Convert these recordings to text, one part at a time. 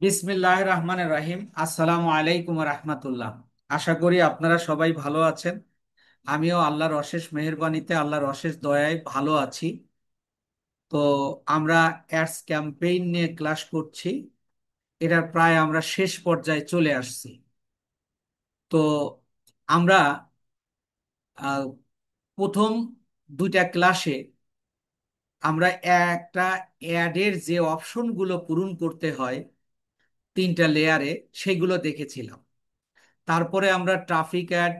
বিসমিল্লাহির রহমানির রহিম। আসসালামু আলাইকুম রহমতুল্লাহ। আশা করি আপনারা সবাই ভালো আছেন। আমিও আল্লাহর অশেষ মেহেরবানিতে, আল্লাহর অশেষ দয়ায় ভালো আছি। তো আমরা অ্যাডস ক্যাম্পেইন নিয়ে ক্লাস করছি। এটার প্রায় আমরা শেষ পর্যায়ে চলে আসছি। তো আমরা আহ, প্রথম দুইটা ক্লাসে আমরা একটা অ্যাডের যে অপশনগুলো পূরণ করতে হয় তিনটা লেয়ারে, সেগুলো দেখেছিলাম। তারপরে আমরা traffic ad,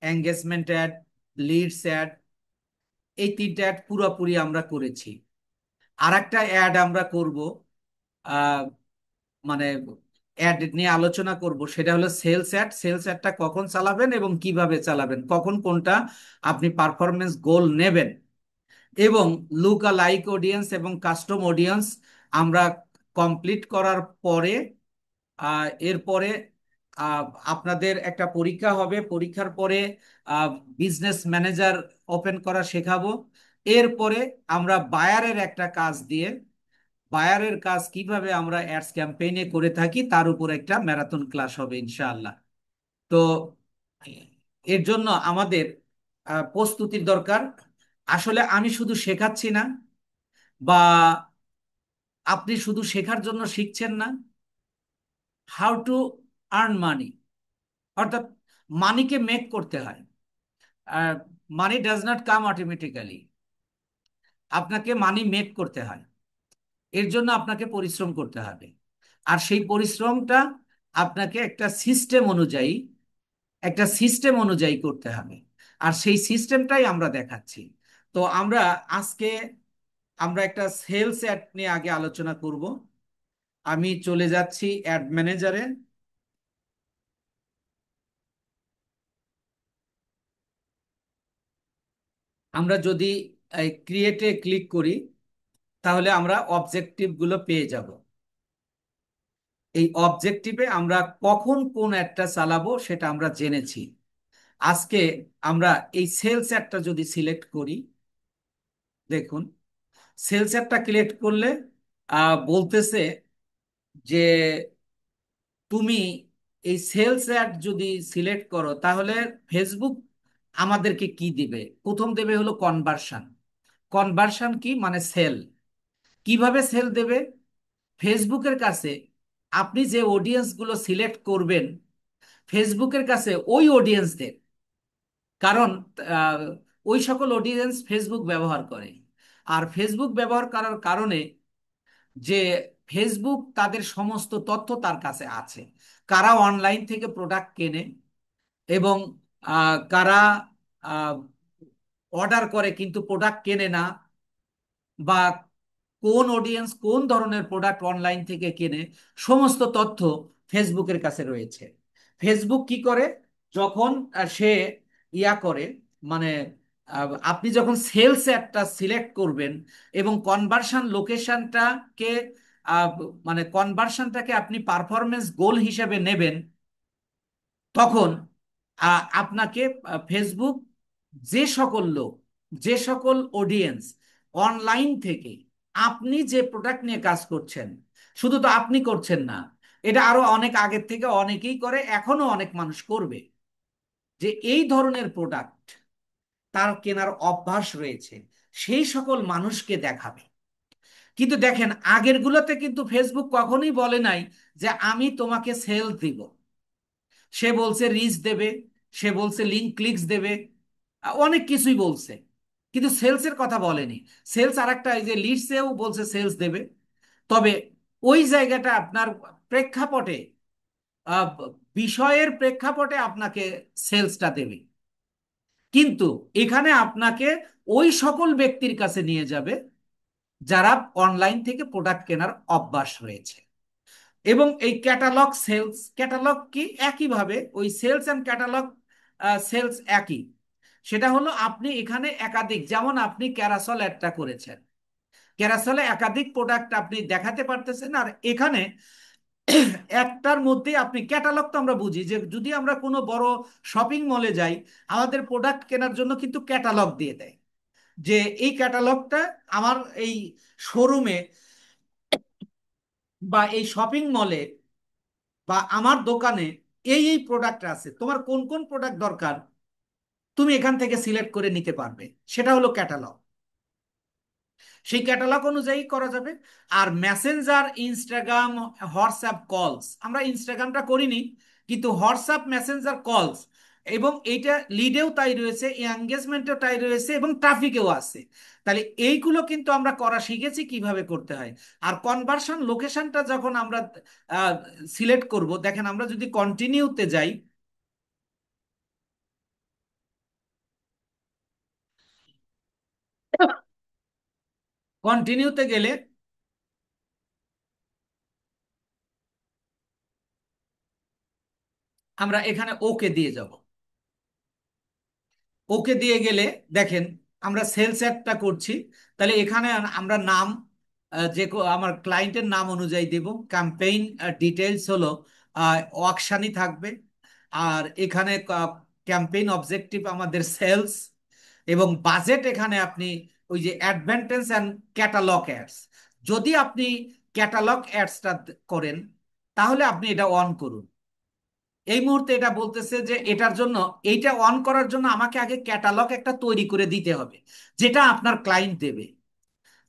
engagement ad, leads ad, এই তিনটা অ্যাড পুরোপুরি আমরা করেছি। আর একটা অ্যাড আমরা করব, আহ, মানে অ্যাড নিয়ে আলোচনা করব, সেটা হলো সেলস অ্যাড। সেলস অ্যাডটা কখন চালাবেন এবং কিভাবে চালাবেন, কখন কোনটা আপনি পারফরমেন্স গোল নেবেন, এবং লুকা লাইক অডিয়েন্স এবং কাস্টম অডিয়েন্স আমরা কমপ্লিট করার পরে এরপরে আহ, আপনাদের একটা পরীক্ষা হবে। পরীক্ষার পরে বিজনেস ম্যানেজার ওপেন করা শেখাবো। এরপরে আমরা বায়ারের একটা কাজ দিয়ে, বায়ারের কাজ কিভাবে আমরা অ্যাডস ক্যাম্পেইনে করে থাকি তার উপর একটা ম্যারাথন ক্লাস হবে ইনশাআল্লাহ। তো এর জন্য আমাদের প্রস্তুতির দরকার। আসলে আমি শুধু শেখাচ্ছি না, বা আপনি শুধু শেখার জন্য শিখছেন না, হাউ টু আর্ন মানি, অর্থাৎ মানিকে মেক করতে হয়। Money does not come automatically, আপনাকে মানি মেক করতে হয়। এর জন্য আপনাকে পরিশ্রম করতে হবে। আর সেই পরিশ্রমটা আপনাকে একটা সিস্টেম অনুযায়ী করতে হবে। আর সেই সিস্টেমটাই আমরা দেখাচ্ছি। তো আজকে আমরা একটা সেলস অ্যাড নিয়ে আগে আলোচনা করব। আমি চলে যাচ্ছি অ্যাড ম্যানেজারে। আমরা যদি ক্রিয়েটে ক্লিক করি, তাহলে আমরা অবজেক্টিভ গুলো পেয়ে যাব। এই অবজেক্টিভে আমরা কখন কোন অ্যাডটা চালাবো সেটা আমরা জেনেছি। আজকে আমরা এই সেলস অ্যাডটা যদি সিলেক্ট করি, দেখুন সেলস অ্যাডটা সিলেক্ট করলে বলতেছে যে তুমি এই সেলস অ্যাড যদি সিলেক্ট করো তাহলে ফেসবুক আমাদেরকে কি দিবে। প্রথম দেবে হলো কনভার্সন। কনভার্সন কি মানে সেল। কিভাবে সেল দেবে? ফেসবুকের কাছে আপনি যে অডিয়েন্স গুলো সিলেক্ট করবেন, ফেসবুকের কাছে ওই অডিয়েন্সদের, কারণ আহ, ওই সকল অডিয়েন্স ফেসবুক ব্যবহার করে। আর ফেসবুক ব্যবহার করার কারণে যে ফেসবুক তাদের সমস্ত তথ্য তার কাছে আছে। কারা অনলাইন থেকে প্রোডাক্ট কেনে, এবং কারা অর্ডার করে কিন্তু প্রোডাক্ট কেনে না, বা কোন অডিয়েন্স কোন ধরনের প্রোডাক্ট অনলাইন থেকে কেনে, সমস্ত তথ্য ফেসবুকের কাছে রয়েছে। ফেসবুক কি করে, যখন সে করে, মানে আপনি যখন সেলস একটা সিলেক্ট করবেন এবং কনভার্সন লোকেশনটাকে, আহ, মানে কনভার্সনটাকে আপনি পারফরমেন্স গোল হিসেবে নেবেন, তখন আপনাকে ফেসবুক যে সকল লোক, যে সকল অডিয়েন্স অনলাইন থেকে আপনি যে প্রোডাক্ট নিয়ে কাজ করছেন, শুধু তো আপনি করছেন না, এটা আরো অনেক আগের থেকে অনেকেই করে, এখনো অনেক মানুষ করবে, যে এই ধরনের প্রোডাক্ট তার কেনার অভ্যাস রয়েছে, সেই সকল মানুষকে দেখাবে। কিন্তু দেখেন আগের গুলোতে কিন্তু ফেসবুক কখনোই বলে নাই যে আমি তোমাকে সেল দিব। সে বলছে রিচ দেবে, সে বলছে লিঙ্ক ক্লিকস দেবে, অনেক কিছুই বলছে, কিন্তু সেলসের কথা বলেনি। সেলস আর একটা, এই যে লিডসেও বলছে সেলস দেবে, তবে ওই জায়গাটা আপনার প্রেক্ষাপটে, আহ, বিষয়ের প্রেক্ষাপটে আপনাকে সেলসটা দেবে। কিন্তু এখানে আপনাকে ওই সকল ব্যক্তির কাছে নিয়ে যাবে যারা অনলাইন থেকে প্রোডাক্ট কেনার অভ্যাস রয়েছে। এবং এই ক্যাটালগ সেলস, ক্যাটালগ কি একইভাবে ওই সেলস অ্যান্ড ক্যাটালগ সেলস একই। সেটা হলো আপনি এখানে একাধিক, যেমন আপনি ক্যারাসল একটা করেছেন, ক্যারাসলে একাধিক প্রোডাক্ট আপনি দেখাতে পারতেছেন। আর এখানে একটার মধ্যে আপনি ক্যাটালগ, তো আমরা বুঝি যে যদি আমরা কোনো বড় শপিং মলে যাই, আমাদের প্রোডাক্ট কেনার জন্য কিন্তু ক্যাটালগ দিয়ে দেয়, যে এই ক্যাটালগটা আমার এই শোরুমে বা এই শপিং মলে বা আমার দোকানে এই এই প্রোডাক্ট আছে, তোমার কোন কোন প্রোডাক্ট দরকার তুমি এখান থেকে সিলেক্ট করে নিতে পারবে। সেটা হলো ক্যাটালগ। সেই ক্যাটালগ অনুযায়ী করা যাবে। আর মেসেঞ্জার, ইনস্টাগ্রাম, হোয়াটসঅ্যাপ কলস, আমরা ইনস্টাগ্রামটা করিনি, কিন্তু হোয়াটসঅ্যাপ, মেসেঞ্জার কলস, এবং এইটা লিডেও তাই রয়েছে, এঙ্গেজমেন্টেও তাই রয়েছে, এবং ট্রাফিকেও আছে। তাহলে এইগুলো কিন্তু আমরা করা শিখেছি কিভাবে করতে হয়। আর কনভার্সন লোকেশনটা যখন আমরা সিলেক্ট করব, দেখেন আমরা যদি কন্টিনিউতে যাই, কন্টিনিউতে গেলে আমরা এখানে ওকে দিয়ে যাব। ওকে দিয়ে গেলে দেখেন আমরা সেলস অ্যাডটা করছি। তাহলে এখানে আমরা নাম, আমার ক্লায়েন্টের নাম অনুযায়ী দেব। ক্যাম্পেইন ডিটেলস হলো ওয়াকশানি থাকবে। আর এখানে ক্যাম্পেইন অবজেক্টিভ আমাদের সেলস, এবং বাজেট এখানে আপনি ওই যে অ্যাডভান্টেজ অ্যান্ড ক্যাটালগ অ্যাডস, যদি আপনি ক্যাটালগ অ্যাডসটা করেন তাহলে আপনি এটা অন করুন। এই মুহূর্তে এটা বলতেছে যে এটার জন্য, এইটা অন করার জন্য আমাকে আগে ক্যাটালগ একটা তৈরি করে দিতে হবে, যেটা আপনার ক্লায়েন্ট দেবে,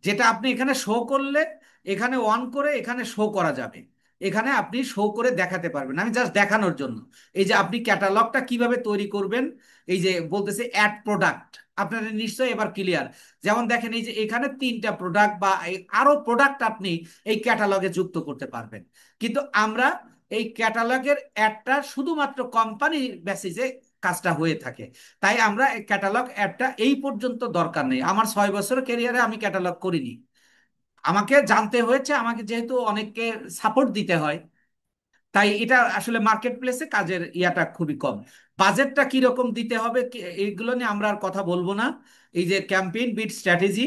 যেটা আপনি এখানে শো করলে, এখানে অন করে এখানে শো করা যাবে। এখানে আপনি শো করে দেখাতে পারবেন। আমি জাস্ট দেখানোর জন্য, এই যে আপনি ক্যাটালগটা কিভাবে তৈরি করবেন, এই যে বলতেছে অ্যাড প্রোডাক্ট, আপনারা নিশ্চয়ই এবার ক্লিয়ার। যেমন দেখেন এই যে এখানে 3টা প্রোডাক্ট বা আরো প্রোডাক্ট আপনি এই ক্যাটালগে যুক্ত করতে পারবেন। কিন্তু আমরা এই ক্যাটালগের অ্যাডটা শুধুমাত্র কোম্পানি বেসিসে কাজটা হয়ে থাকে। তাই আমরা ক্যাটালগ অ্যাডটা এই পর্যন্ত দরকার নেই। আমার 6 বছর ক্যারিয়ারে আমি ক্যাটালগ করিনি। আমাকে জানতে হয়েছে, আমাকে যেহেতু অনেককে সাপোর্ট দিতে হয়, তাই এটা আসলে মার্কেট প্লেসে কাজের ইয়াটা খুবই কম। বাজেটটা কিরকম দিতে হবে এইগুলো নিয়ে আমরা আর কথা বলবো না। এই যে ক্যাম্পেইন বিট স্ট্র্যাটেজি,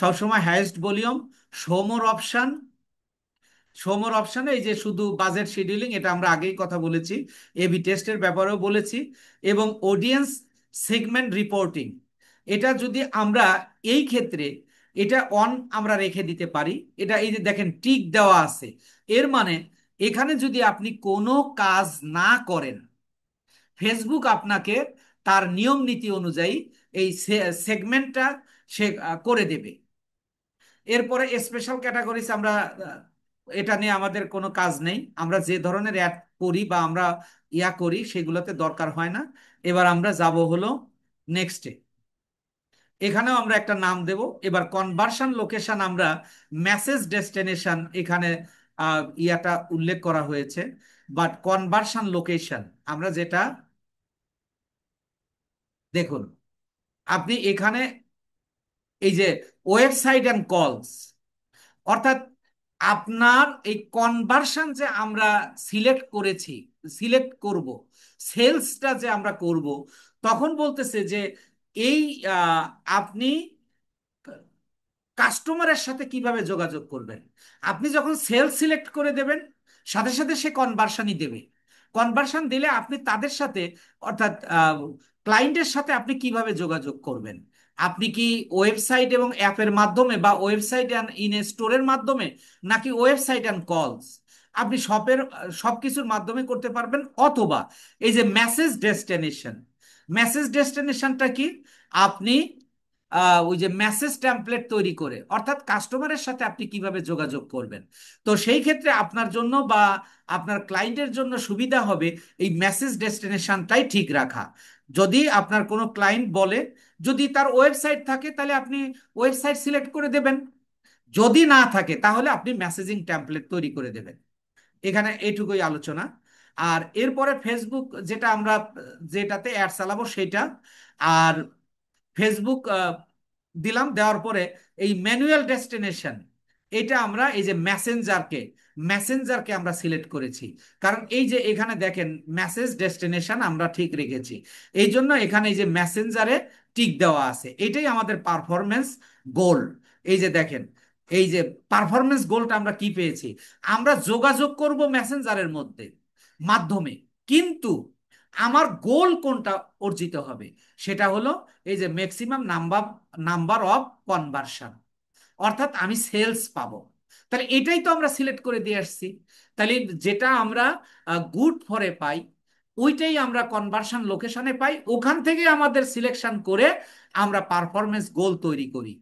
সবসময় highest volume, show more option, show more অপশানে এই যে শুধু বাজেট শিডিউলিং, এটা আমরা আগেই কথা বলেছি, এবি টেস্টের ব্যাপারেও বলেছি, এবং অডিয়েন্স সেগমেন্ট রিপোর্টিং, এটা যদি আমরা এই ক্ষেত্রে এটা অন আমরা রেখে দিতে পারি। এটা এই যে দেখেন টিক দেওয়া আছে, এর মানে এখানে যদি আপনি কোনো কাজ না করেন, ফেসবুক আপনাকে তার নিয়ম নীতি অনুযায়ী এই সেগমেন্টটা সে করে দেবে। এরপরে স্পেশাল ক্যাটাগরিজ আমরা এটা নিয়ে আমাদের কোনো কাজ নেই। আমরা যে ধরনের অ্যাড করি বা আমরা ইয়া করি সেগুলোতে দরকার হয় না। এবার আমরা যাব হলো নেক্সটে। এখানেও আমরা একটা নাম দেব। এবার কনভার্সন লোকেশন আমরা মেসেজ ডেস্টিনেশন এখানে ইয়াটা উল্লেখ করা হয়েছে, বাট কনভার্সন লোকেশন আমরা যেটা, দেখুন আপনি এখানে এই যে ওয়েবসাইট অ্যান্ড কলস, অর্থাৎ আপনার এই কনভার্সন যে আমরা সিলেক্ট করেছি, সিলেক্ট করব, সেলসটা যে আমরা করব, তখন বলতেছে যে এই আহ, আপনি কাস্টমারের সাথে কিভাবে যোগাযোগ করবেন। আপনি যখন সেল সিলেক্ট করে দেবেন, সাথে সাথে সে কনভার্সনই দেবে। কনভার্সন দিলে আপনি তাদের সাথে, অর্থাৎ ক্লায়েন্টের সাথে আপনি কিভাবে যোগাযোগ করবেন। আপনি কি ওয়েবসাইট এবং অ্যাপের মাধ্যমে, বা ওয়েবসাইট অ্যান্ড ইন স্টোরের মাধ্যমে, নাকি ওয়েবসাইট অ্যান্ড কলস, আপনি সব কিছুর মাধ্যমে করতে পারবেন। অথবা এই যে মেসেজ ডেস্টিনেশন, মেসেজ ডেস্টিনেশনটা কি, আপনি ওই যে মেসেজ টেমপ্লেট তৈরি করে, অর্থাৎ কাস্টমারের সাথে আপনি কিভাবে যোগাযোগ করবেন। তো সেই ক্ষেত্রে আপনার জন্য বা আপনার ক্লায়েন্টের জন্য সুবিধা হবে এই মেসেজ ডেস্টিনেশনটাই ঠিক রাখা। যদি আপনার কোনো ক্লায়েন্ট বলে, যদি তার ওয়েবসাইট থাকে তাহলে আপনি ওয়েবসাইট সিলেক্ট করে দেবেন, যদি না থাকে তাহলে আপনি মেসেজিং টেমপ্লেট তৈরি করে দেবেন। এখানে এইটুকুই আলোচনা। আর এরপরে ফেসবুক, যেটা আমরা যেটাতে অ্যাড চালাবো সেটা। আর ফেসবুক দিলাম, দেওয়ার পরে এই ম্যানুয়াল ডেস্টিনেশন, এটা আমরা এই যে মেসেঞ্জারকে আমরা সিলেক্ট করেছি। কারণ এই যে এখানে দেখেন মেসেজ ডেস্টিনেশন আমরা ঠিক রেখেছি, এই জন্য এখানে এই যে মেসেঞ্জারে টিক দেওয়া আছে, এটাই আমাদের পারফরমেন্স গোল। এই যে দেখেন, এই যে পারফরমেন্স গোলটা আমরা কি পেয়েছি, আমরা যোগাযোগ করব মেসেঞ্জারের মাধ্যমে, কিন্তু আমার গোল কোনটা অর্জিত হবে, সেটা হলো এই যে maximum number number of conversion, অর্থাৎ আমি সেলস পাবো। তাহলে এটাই তো আমরা সিলেক্ট করে দিয়ে আসছি। তাহলে যেটা আমরা গুড ফরে পাই, ওইটাই আমরা কনভার্সন লোকেশনে পাই, ওখান থেকে আমাদের সিলেকশন করে আমরা পারফরমেন্স গোল তৈরি করি।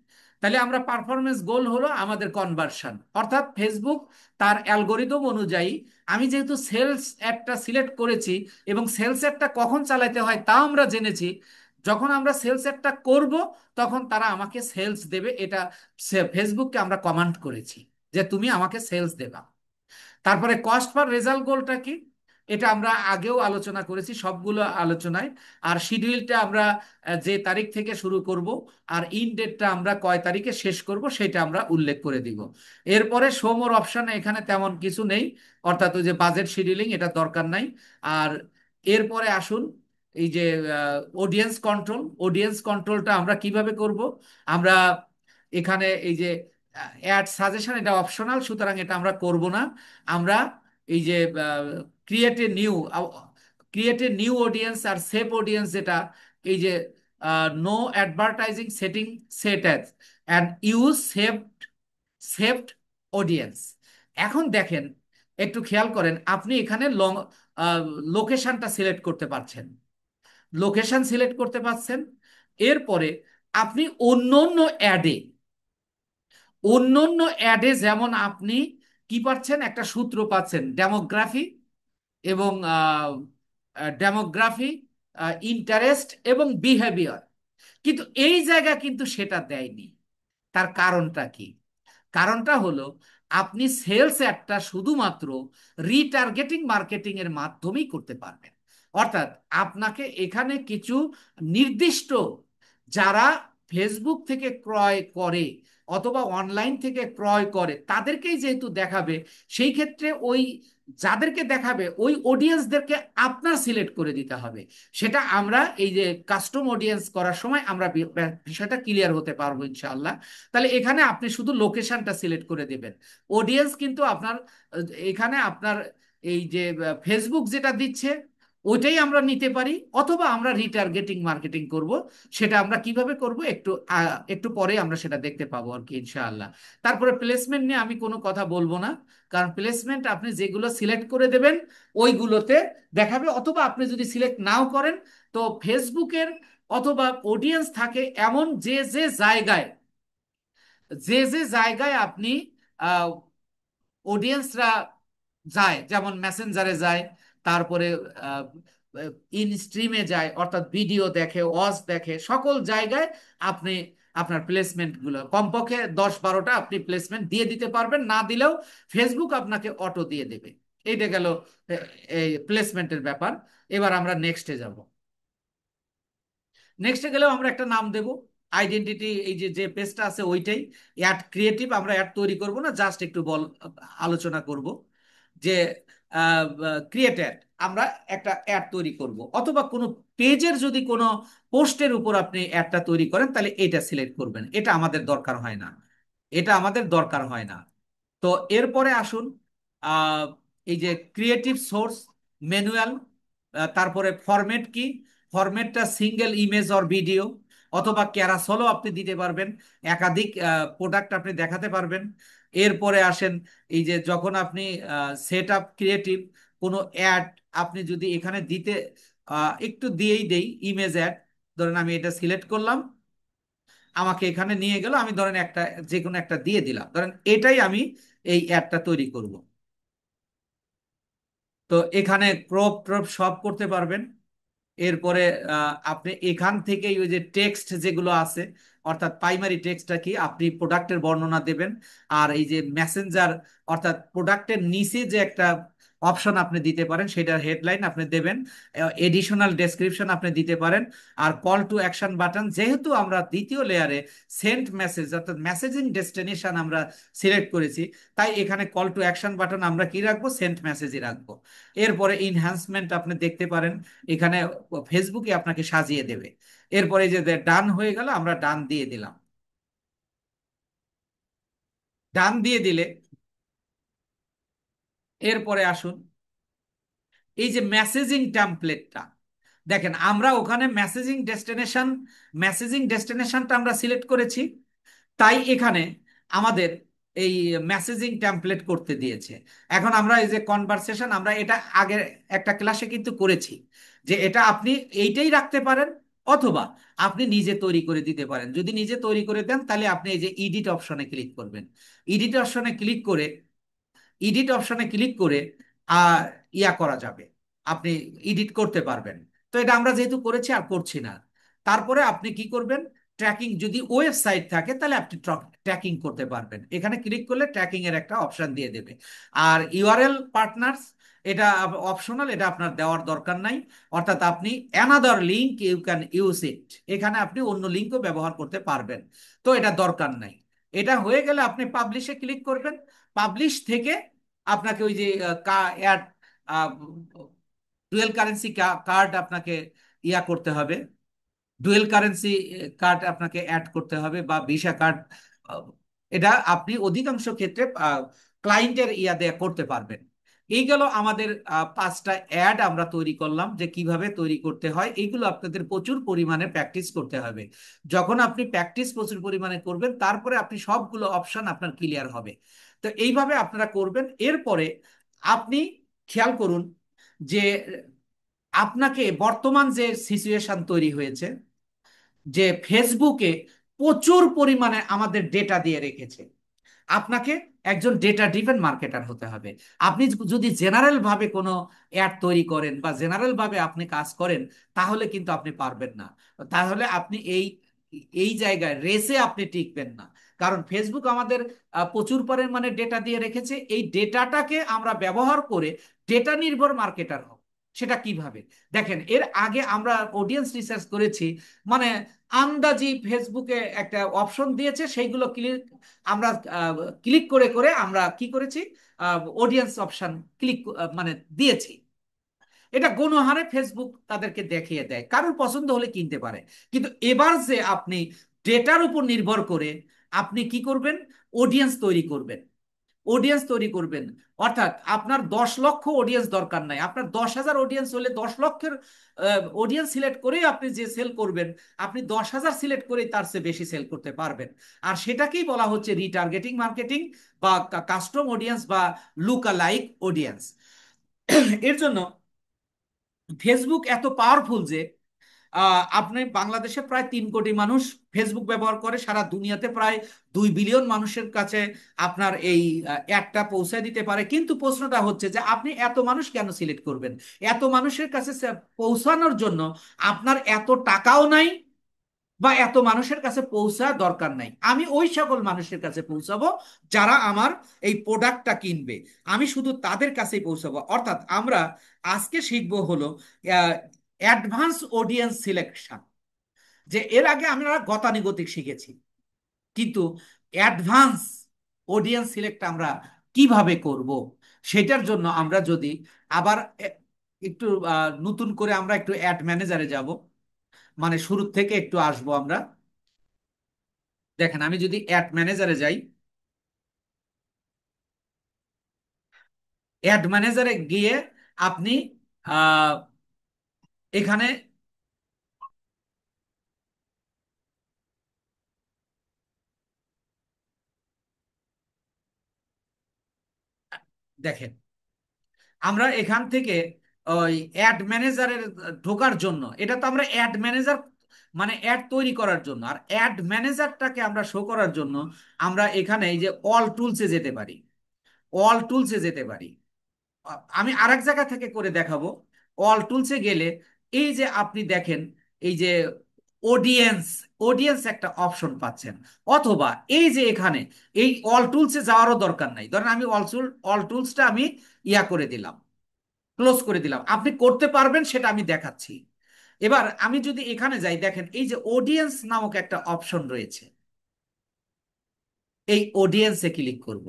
তাহলে আমরা পারফরমেন্স গোল হলো আমাদের কনভার্সন, অর্থাৎ ফেসবুক তার অ্যালগোরিদম অনুযায়ী, আমি যেহেতু সেলস অ্যাডটা সিলেক্ট করেছি এবং সেলস অ্যাডটা কখন চালাতে হয় তা আমরা জেনেছি, যখন আমরা সেলস অ্যাডটা করব তখন তারা আমাকে সেলস দেবে। এটা ফেসবুককে আমরা কমান্ড করেছি যে তুমি আমাকে সেলস দেবা। তারপরে কস্ট পার রেজাল্ট গোলটা কি, এটা আমরা আগেও আলোচনা করেছি সবগুলো আলোচনায়। আর শিডিউলটা আমরা যে তারিখ থেকে শুরু করব আর ইন ডেটটা আমরা কয় তারিখে শেষ করব সেটা আমরা উল্লেখ করে দিব। এরপরে শো মোর অপশানে এখানে তেমন কিছু নেই, অর্থাৎ ওই যে বাজেট শিডিউলিং, এটা দরকার নাই। আর এরপরে আসুন এই যে অডিয়েন্স কন্ট্রোল, অডিয়েন্স কন্ট্রোলটা আমরা কিভাবে করব। আমরা এখানে এই যে অ্যাড সাজেশন, এটা অপশনাল, সুতরাং এটা আমরা করব না। আমরা এই যে ক্রিয়েট এ নিউ অডিয়েন্স আর সেভ অডিয়েন্স, যেটা এই যে no advertising setting set as and use saved audience. এখন দেখেন, একটু খেয়াল করেন, আপনি এখানে লোকেশনটা সিলেক্ট করতে পারছেন, লোকেশন সিলেক্ট করতে পারছেন। এরপরে আপনি অন্য অন্য অ্যাডে, যেমন আপনি কি পাচ্ছেন, একটা সূত্র পাচ্ছেন ডেমোগ্রাফি এবং ডেমোগ্রাফি, ইন্টারেস্ট এবং বিহেভিয়ার, কিন্তু এই জায়গা কিন্তু সেটা দেয়নি। তার কারণটা কি? কারণটা হলো আপনি সেলস একটা শুধুমাত্র রিটার্গেটিং মার্কেটিং এর মাধ্যমেই করতে পারবেন। অর্থাৎ আপনাকে এখানে কিছু নির্দিষ্ট, যারা ফেসবুক থেকে ক্রয় করে অথবা অনলাইন থেকে ক্রয় করে তাদেরকেই যেহেতু দেখাবে, সেই ক্ষেত্রে ওই যাদেরকে দেখাবে ওই অডিয়েন্সদেরকে আপনার সিলেক্ট করে দিতে হবে। সেটা আমরা এই যে কাস্টম অডিয়েন্স করার সময় আমরা বিষয়টা ক্লিয়ার হতে পারবো ইনশাআল্লাহ। তাহলে এখানে আপনি শুধু লোকেশনটা সিলেক্ট করে দেবেন, অডিয়েন্স কিন্তু আপনার এখানে আপনার এই যে ফেসবুক যেটা দিচ্ছে ওইটাই আমরা নিতে পারি, অথবা আমরা রিটার্গেটিং মার্কেটিং করব। সেটা আমরা কিভাবে করব একটু পরে আমরা সেটা দেখতে পাবো আর কি ইনশাআল্লাহ। তারপরে প্লেসমেন্ট নিয়ে আমি কোনো কথা বলবো না, কারণ প্লেসমেন্ট আপনি যেগুলো সিলেক্ট করে দেবেন ওইগুলোতে দেখাবে, অথবা আপনি যদি সিলেক্ট নাও করেন তো ফেসবুকের অথবা অডিয়েন্স থাকে এমন যে যে জায়গায় আপনি অডিয়েন্সরা যায়, যেমন মেসেঞ্জারে যায়, তারপরে ইন স্ট্রিমে যায়, অর্থাৎ ভিডিও দেখে, ওয়াচ দেখে, সকল জায়গায় আপনি আপনার প্লেসমেন্ট গুলো কমপক্ষে 10-12টা আপনি প্লেসমেন্ট দিয়ে দিতে পারবেন, না দিলেও ফেসবুক আপনাকে অটো দিয়ে দেবে। এইটা গেল এই প্লেসমেন্টের ব্যাপার। এবার আমরা নেক্সটে যাব। নেক্সটে গেলেও আমরা একটা নাম দেব, আইডেন্টিটি, এই যে যে পেজটা আছে ওইটাই। অ্যাড ক্রিয়েটিভ, আমরা অ্যাড তৈরি করব না, জাস্ট একটু আলোচনা করব যে ক্রিয়েটেড, আমরা একটা অ্যাড তৈরি করব, অথবা কোনো পেজের যদি কোনো পোস্টের উপর আপনি অ্যাডটা তৈরি করেন তাহলে এটা সিলেক্ট করবেন, এটা আমাদের দরকার হয় না, এটা আমাদের দরকার হয় না। তো এরপরে আসুন আহ, এই যে ক্রিয়েটিভ সোর্স ম্যানুয়াল, তারপরে ফরম্যাট কি, ফরম্যাটটা সিঙ্গেল ইমেজ অর ভিডিও, অথবা ক্যারাসলও আপনি দিতে পারবেন, একাধিক প্রোডাক্ট আপনি দেখাতে পারবেন। এরপরে আসেন এই যে যখন আপনি সেট আপ ক্রিয়েটিভ কোনো অ্যাড আপনি যদি এখানে দিতে, একটু দিয়েই দেই ইমেজ অ্যাড, ধরেন আমি এটা সিলেক্ট করলাম, আমাকে এখানে নিয়ে গেল, আমি ধরেন একটা যে কোনো একটা দিয়ে দিলাম, ধরেন এটাই আমি এই অ্যাডটা তৈরি করব। তো এখানে ক্রপ ট্রপ সব করতে পারবেন। এরপরে আপনি এখান থেকেই ওই যে টেক্সট যেগুলো আছে, অর্থাৎ প্রাইমারি টেক্সটটা কি, আপনি প্রোডাক্টের বর্ণনা দেবেন। আর এই যে মেসেঞ্জার, অর্থাৎ প্রোডাক্টের নিচে যে একটা অপশন আপনি দিতে পারেন সেটার হেডলাইন আপনি দেবেন, এডিশনাল ডেসক্রিপশন আপনি দিতে পারেন। আর কল টু অ্যাকশন বাটন, যেহেতু আমরা দ্বিতীয় লেয়ারে সেন্ট মেসেজ অর্থাৎ মেসেজিং ডেস্টিনেশন আমরা সিলেক্ট করেছি, তাই এখানে কল টু অ্যাকশন বাটন আমরা কি রাখবো, সেন্ট মেসেজই রাখবো। এরপরে ইনহ্যান্সমেন্ট আপনি দেখতে পারেন, এখানে ফেসবুকে আপনাকে সাজিয়ে দেবে। এরপরে যে ডান হয়ে গেল, আমরা ডান দিয়ে দিলাম। ডান দিয়ে দিলে এরপরে আসুন এই যে মেসেজিং টেমপ্লেটটা, দেখেন আমরা ওখানে মেসেজিং ডেস্টিনেশনটা আমরা সিলেক্ট করেছি। তাই এখানে আমাদের এই মেসেজিং টেমপ্লেট করতে দিয়েছে। এখন আমরা এই যে কনভারসেশন, আমরা এটা আগের একটা ক্লাসে কিন্তু করেছি, যে এটা আপনি এইটাই রাখতে পারেন, অথবা আপনি নিজে তৈরি করে দিতে পারেন। যদি নিজে তৈরি করে দেন তাহলে আপনি এই যে ইডিট অপশনে ক্লিক করবেন। ইডিট অপশনে ক্লিক করে, এডিট অপশনে ক্লিক করে আহ ইয়া করা যাবে, আপনি এডিট করতে পারবেন। তো এটা আমরা যেহেতু করেছি আর করছি না। তারপরে আপনি কি করবেন, ট্র্যাকিং যদি ওয়েবসাইট থাকে তাহলে আপনি ট্র্যাকিং করতে পারবেন। এখানে ক্লিক করলে ট্র্যাকিং এর একটা অপশন দিয়ে দেবে। আর ইউআরএল পার্টনার্স, এটা অপশনাল, এটা আপনার দেওয়ার দরকার নাই। অর্থাৎ আপনি another link you can use it, এখানে আপনি অন্য লিঙ্কও ব্যবহার করতে পারবেন। তো এটা দরকার নাই। এটা হয়ে গেলে আপনি পাবলিশে ক্লিক করবেন। পাবলিশ থেকে আপনাকে ওই যে অ্যাড ডুয়েল কারেন্সি কার্ড আপনাকে ইয়া করতে হবে, ডুয়েল কারেন্সি কার্ড আপনাকে অ্যাড করতে হবে, বা ভিসা কার্ড। এটা আপনি অধিকাংশ ক্ষেত্রে ক্লায়েন্টের ইয়া দেয়া করতে পারবেন। এই গেল আমাদের 5টা অ্যাড আমরা তৈরি করলাম, যে কিভাবে তৈরি করতে হয়। এইগুলো আপনাদের প্রচুর পরিমাণে প্র্যাকটিস করতে হবে। যখন আপনি প্র্যাকটিস প্রচুর পরিমাণে করবেন, তারপরে আপনি সবগুলো অপশন আপনার ক্লিয়ার হবে। তো এইভাবে আপনারা করবেন। এরপরে আপনি খেয়াল করুন যে আপনাকে বর্তমান যে সিচুয়েশন তৈরি হয়েছে, যে ফেসবুকে প্রচুর পরিমাণে আমাদের ডেটা দিয়ে রেখেছে। আপনাকে একজন ডেটা ড্রিভেন মার্কেটার হতে হবে। আপনি যদি জেনারেল ভাবে কোনো অ্যাড তৈরি করেন বা জেনারেল ভাবে আপনি কাজ করেন, তাহলে কিন্তু আপনি পারবেন না। তাহলে আপনি এই এই জায়গায় রেসে আপনি টিকবেন না। কারণ ফেসবুক আমাদের প্রচুর পরিমাণে ডেটা দিয়ে রেখেছে। এই ডেটাটাকে আমরা ব্যবহার করে ডেটা নির্ভর মার্কেটার হব। সেটা কিভাবে? দেখেন, এর আগে আমরা অডিয়েন্স রিসার্চ করেছি, মানে আন্দাজি ফেসবুকে একটা অপশন দিয়েছে, সেইগুলো ক্লিক আমরা ক্লিক করে করে আমরা কি করেছি, অডিয়েন্স অপশন ক্লিক মানে দিয়েছি। এটা গণহারে ফেসবুক তাদেরকে দেখিয়ে দেয়, কারোর পছন্দ হলে কিনতে পারে। কিন্তু এবার যে আপনি ডেটার উপর নির্ভর করে আপনি কি করবেন, অডিয়েন্স তৈরি করবেন। অডিয়েন্স তৈরি করবেন, অর্থাৎ আপনার 10 লক্ষ অডিয়েন্স দরকার নাই, আপনার 10,000 অডিয়েন্স হলে 10 লক্ষের অডিয়েন্স সিলেক্ট করেই আপনি যে সেল করবেন, আপনি 10,000 সিলেক্ট করেই তার চেয়ে বেশি সেল করতে পারবেন। আর সেটাকেই বলা হচ্ছে রিটার্গেটিং মার্কেটিং, বা কাস্টম অডিয়েন্স, বা লুকা লাইক অডিয়েন্স। এর জন্য ফেসবুক এত পাওয়ারফুল যে আপনি বাংলাদেশে প্রায় 3 কোটি মানুষ ফেসবুক ব্যবহার করে, সারা দুনিয়াতে প্রায় 2 বিলিয়ন মানুষের কাছে আপনার এই অ্যাডটা পৌঁছায় দিতে পারে। কিন্তু প্রশ্নটা হচ্ছে যে আপনি এত মানুষ কেন সিলেক্ট করবেন? এত মানুষের কাছে পৌঁছানোর জন্য আপনার এত টাকাও নাই, বা এত মানুষের কাছে পৌঁছা দরকার নাই। আমি ওই সকল মানুষের কাছে পৌঁছাবো যারা আমার এই প্রোডাক্টটা কিনবে, আমি শুধু তাদের কাছেই পৌঁছাবো। অর্থাৎ আমরা আজকে শিখবো হলো অ্যাডভান্স অডিয়েন্স সিলেকশন। যে এর আগে আমরা গতানুগতিক শিখেছি, কিন্তু অ্যাডভান্স অডিয়েন্স সিলেক্ট আমরা কিভাবে করব, সেটার জন্য আমরা যদি আবার একটু নতুন করে আমরা একটু অ্যাড ম্যানেজারে যাব, মানে শুরু থেকে একটু আসবো আমরা। দেখেন, আমি যদি অ্যাড ম্যানেজারে যাই, অ্যাড ম্যানেজারে গিয়ে আপনি আহ, এখানে দেখেন, আমরা এখান থেকে ওই অ্যাড ম্যানেজারের ঢোকার জন্য, এটা তো আমরা অ্যাড ম্যানেজার মানে অ্যাড তৈরি করার জন্য, আর অ্যাড ম্যানেজারটাকে আমরা শো করার জন্য আমরা এখানে এই যে অল টুলসে যেতে পারি। অল টুলসে যেতে পারি, আমি আরেক জায়গা থেকে করে দেখাবো। অল টুলসে গেলে এই যে আপনি দেখেন, এই যে অডিয়েন্স, অডিয়েন্স একটা অপশন পাচ্ছেন। অথবা এই যে এখানে এই অল টুলসে যাওয়ারও দরকার নাই, ধরেন আমি অল টুলসটা আমি ইয়া করে দিলাম, ক্লোজ করে দিলাম। আপনি করতে পারবেন, সেটা আমি দেখাচ্ছি। এবার আমি যদি এখানে যাই, দেখেন এই যে অডিয়েন্স নামক একটা অপশন রয়েছে, এই অডিয়েন্সে ক্লিক করব।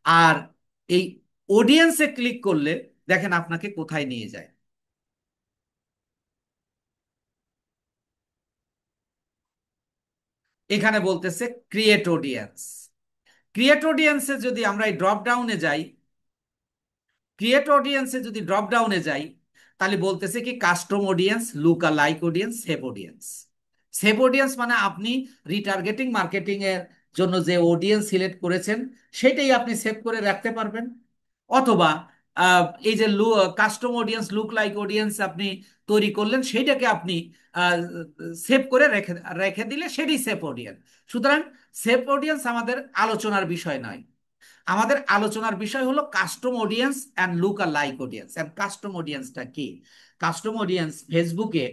আর এই অডিয়েন্সে ক্লিক করলে দেখেন আপনাকে কোথায় নিয়ে যায়। এখানে বলতেছে ক্রিয়েট অডিয়েন্স। ক্রিয়েট অডিয়েন্সে যদি আমরা এই ড্রপ ডাউনে যাই, ক্রিয়েট অডিয়েন্সে যদি ড্রপ ডাউনে যাই, তাহলে বলতেছে কি custom audience, lookalike audience, save audience. Save audience মানে আপনি রিটার্গেটিং মার্কেটিং এর জন্য যে অডিয়েন্স সিলেক্ট করেছেন সেটাই আপনি সেভ করে রাখতে পারবেন। অথবা এই যে custom audience, look like audience আপনি তৈরি করলেন, সেইটাকে আপনি সেভ করে রেখে রেখে দিলে সেটাই সেভ অডিয়েন্স। সুতরাং সেভ অডিয়েন্স আমাদের আলোচনার বিষয় নয়। আমাদের আলোচনার বিষয় হলো custom audience and lookalike audience. And custom অডিয়েন্সটা কি? কাস্টম অডিয়েন্স ফেসবুকে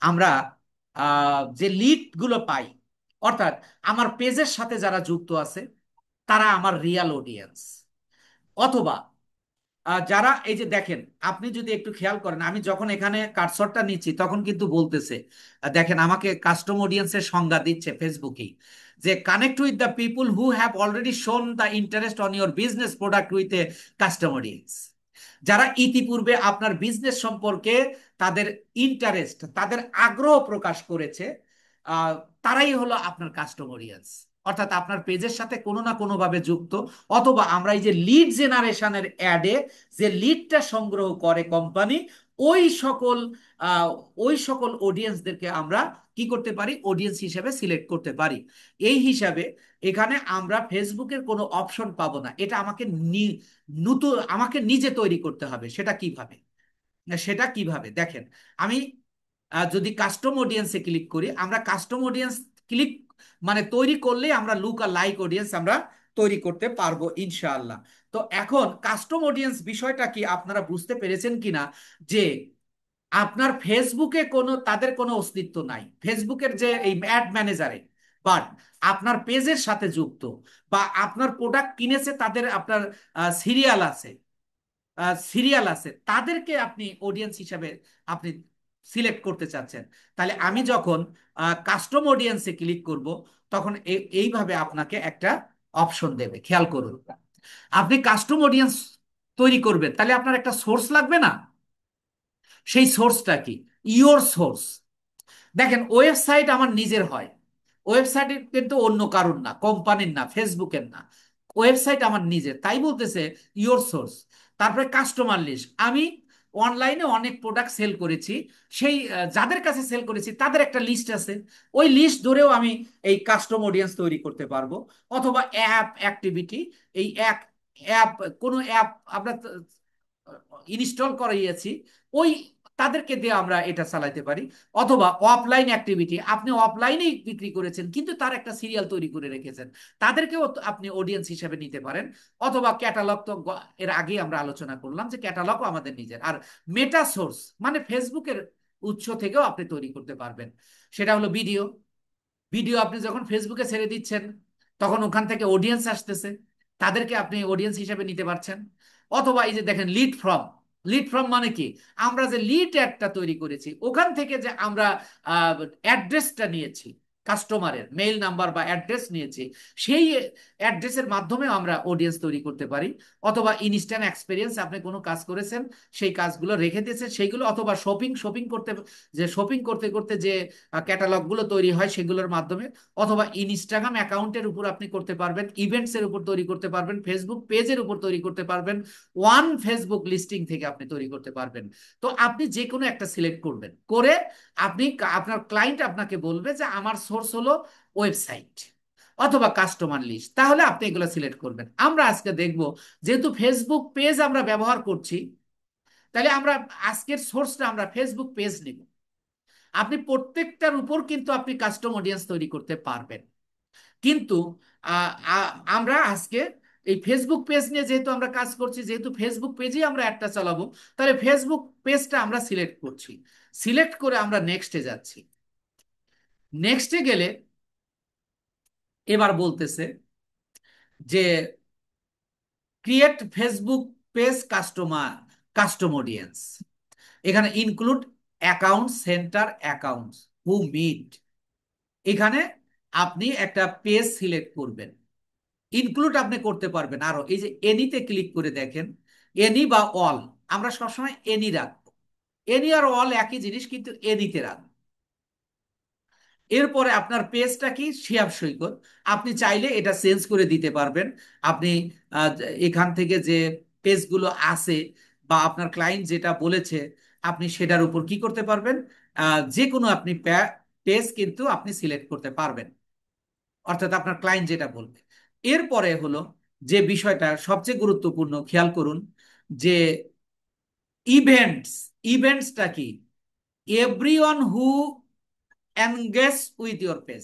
আমরা যে লিড গুলো পাই, অর্থাৎ আমার পেজের সাথে যারা যুক্ত আছে তারা আমার রিয়াল অডিয়েন্স। অথবা যারা এই যে দেখেন, আপনি যদি একটু খেয়াল করেন, আমি যখন এখানে কার্সরটা নিচ্ছি তখন কিন্তু বলতেছে, দেখেন আমাকে কাস্টম অডিয়েন্সের সংজ্ঞা দিচ্ছে ফেসবুকেই, যে connect with the people who have already শোন the interest on your business product with a custom audience. যারা ইতিপূর্বে আপনার বিজনেস সম্পর্কে তাদের ইন্টারেস্ট, তাদের আগ্রহ প্রকাশ করেছে, আহ, তারাই হলো আপনার কাস্টম অডিয়েন্স। অর্থাৎ আপনার পেজের সাথে কোনো না কোনো ভাবে যুক্ত। অথবা আমরা এই যে লিড জেনারেশনের অ্যাডে যে লিডটা সংগ্রহ করে কোম্পানি, ওই সকল আহ, ওই সকল অডিয়েন্সদেরকে আমরা কি করতে পারি, অডিয়েন্স হিসেবে সিলেক্ট করতে পারি। এই হিসাবে এখানে আমরা ফেসবুকের কোনো অপশন পাবো না। এটা আমাকে নতুন আমাকে নিজে তৈরি করতে হবে। সেটা কিভাবে? সেটা কিভাবে দেখেন, আমি যদি কাস্টম অডিয়েন্সে ক্লিক করি, আমরা কাস্টম অডিয়েন্স ক্লিক মানে তৈরি করলে আমরা লুক আর লাইক অডিয়েন্স আমরা তৈরি করতে পারবো ইনশাআল্লাহ। তো এখন কাস্টম অডিয়েন্স বিষয়টা কি আপনারা বুঝতে পেরেছেন কিনা, যে আপনার ফেসবুকে কোনো তাদের কোনো অস্তিত্ব নাই, ফেসবুকের যে এই অ্যাড ম্যানেজারে, বাট আপনার পেজের সাথে যুক্ত বা আপনার প্রোডাক্ট কিনেছে তাদের, আপনার সিরিয়াল আছে, তাদেরকে আপনি অডিয়েন্স হিসাবে আপনি সিলেক্ট করতে চাচ্ছেন। তাহলে আমি যখন কাস্টম অডিয়েন্সে ক্লিক করব, তখন এইভাবে আপনাকে একটা অপশন দেবে। খেয়াল করুন, আপনি কাস্টম অডিয়েন্স তৈরি করবেন, তাহলে আপনার একটা সোর্স লাগবে না? সেই সোর্সটা কি? Your source. দেখেন, ওয়েবসাইট আমার নিজের হয়, ওয়েবসাইট কিন্তু অন্য কারুর না, কোম্পানির না, ফেসবুকের না। ওয়েবসাইট আমার নিজের, তাই বলতেছে ইওর সোর্স। তারপরে কাস্টমার লিস্ট, আমি অনলাইনে অনেক প্রোডাক্ট সেল করেছি, সেই যাদের কাছে সেল করেছি তাদের একটা লিস্ট আছে, ওই লিস্ট ধরেও আমি এই কাস্টম অডিয়েন্স তৈরি করতে পারবো। অথবা অ্যাপ অ্যাক্টিভিটি, এই অ্যাপ কোনো অ্যাপ আমরা ইনস্টল করাইয়াছি, ওই তাদেরকে দিয়ে আমরা এটা চালাতে পারি। অথবা অফলাইন অ্যাক্টিভিটি, আপনি অফলাইনেই বিক্রি করেছেন কিন্তু তার একটা সিরিয়াল তৈরি করে রেখেছেন, তাদেরকেও আপনি অডিয়েন্স হিসেবে নিতে পারেন। অথবা ক্যাটালগ, তো এর আগেই আমরা আলোচনা করলাম যে ক্যাটালগও আমাদের নিজের। আর মেটা সোর্স মানে ফেসবুকের উৎস থেকেও আপনি তৈরি করতে পারবেন। সেটা হলো ভিডিও। ভিডিও আপনি যখন ফেসবুকে ছেড়ে দিচ্ছেন, তখন ওখান থেকে অডিয়েন্স আসতেছে, তাদেরকে আপনি অডিয়েন্স হিসেবে নিতে পারছেন। অথবা এই যে দেখেন লিড ফ্রম, লিড ফ্রম মানে কি, আমরা যে লিড অ্যাডটা তৈরি করেছি ওখান থেকে যে আমরা অ্যাড্রেসটা নিয়েছি, কাস্টমারের মেইল নাম্বার বা অ্যাড্রেস নিয়েছি, সেই অ্যাড্রেসের মাধ্যমে আমরা অডিয়েন্স তৈরি করতে পারি। অথবা ইনস্ট্যান্ট এক্সপিরিয়েন্স, আপনি কোনো কাজ করেছেন, সেই কাজগুলো রেখে দিয়েছেন সেইগুলো। অথবা শপিং, শপিং করতে, যে শপিং করতে করতে যে ক্যাটালগ গুলো তৈরি হয় সেগুলোর মাধ্যমে। অথবা ইনস্টাগ্রাম অ্যাকাউন্টের উপর আপনি করতে পারবেন, ইভেন্টস এর উপর তৈরি করতে পারবেন, ফেসবুক পেজের উপর তৈরি করতে পারবেন, ওয়ান ফেসবুক লিস্টিং থেকে আপনি তৈরি করতে পারবেন। তো আপনি যে কোনো একটা সিলেক্ট করবেন, করে আপনি আপনার ক্লায়েন্ট আপনাকে বলবে যে আমার সোর্স হলো ওয়েবসাইট অথবা কাস্টমার লিস্ট, তাহলে আপনি এগুলো সিলেক্ট করবেন। আমরা আজকে দেখব, যেহেতু ফেসবুক পেজ আমরা ব্যবহার করছি, তাহলে আমরা আজকের সোর্সটা আমরা ফেসবুক পেজ নিব। আপনি প্রত্যেকটার উপর কিন্তু আপনি কাস্টম অডিয়েন্স তৈরি করতে পারবেন। কিন্তু আমরা আজকে এই ফেসবুক পেজ নিয়ে যেহেতু আমরা কাজ করছি, যেহেতু ফেসবুক পেজেই আমরা একটা চালাবো, তাহলে ফেসবুক পেজটা আমরা সিলেক্ট করছি। সিলেক্ট করে আমরা নেক্সটে যাচ্ছি। নেক্সটে গেলে এবার বলতেছে যে create Facebook page custom audience. এখানে include account center accounts who meet, এখানে আপনি একটা পেজ সিলেক্ট করবেন। ইনক্লুড আপনি করতে পারবেন আরো, এই যে এনিতে ক্লিক করে দেখেন, এনি বা অল, আমরা সবসময় এনি রাখবো। এনি আর অল একই জিনিস, কিন্তু এনিতে রাখবো। এরপরে আপনার পেজটা কি, শিহাব সৈকত, আপনি চাইলে এটা চেঞ্জ করে দিতে পারবেন। আপনি আহ, এখান থেকে যে পেজগুলো আছে বা আপনার ক্লায়েন্ট যেটা বলেছে, আপনি সেটার উপর কি করতে পারবেন, যে কোনো আপনি পেজ কিন্তু আপনি সিলেক্ট করতে পারবেন। অর্থাৎ আপনার ক্লায়েন্ট যেটা বলবে। এরপরে হলো যে বিষয়টা সবচেয়ে গুরুত্বপূর্ণ, খেয়াল করুন যে ইভেন্টস, ইভেন্টসটা কি? Everyone who engage with your page.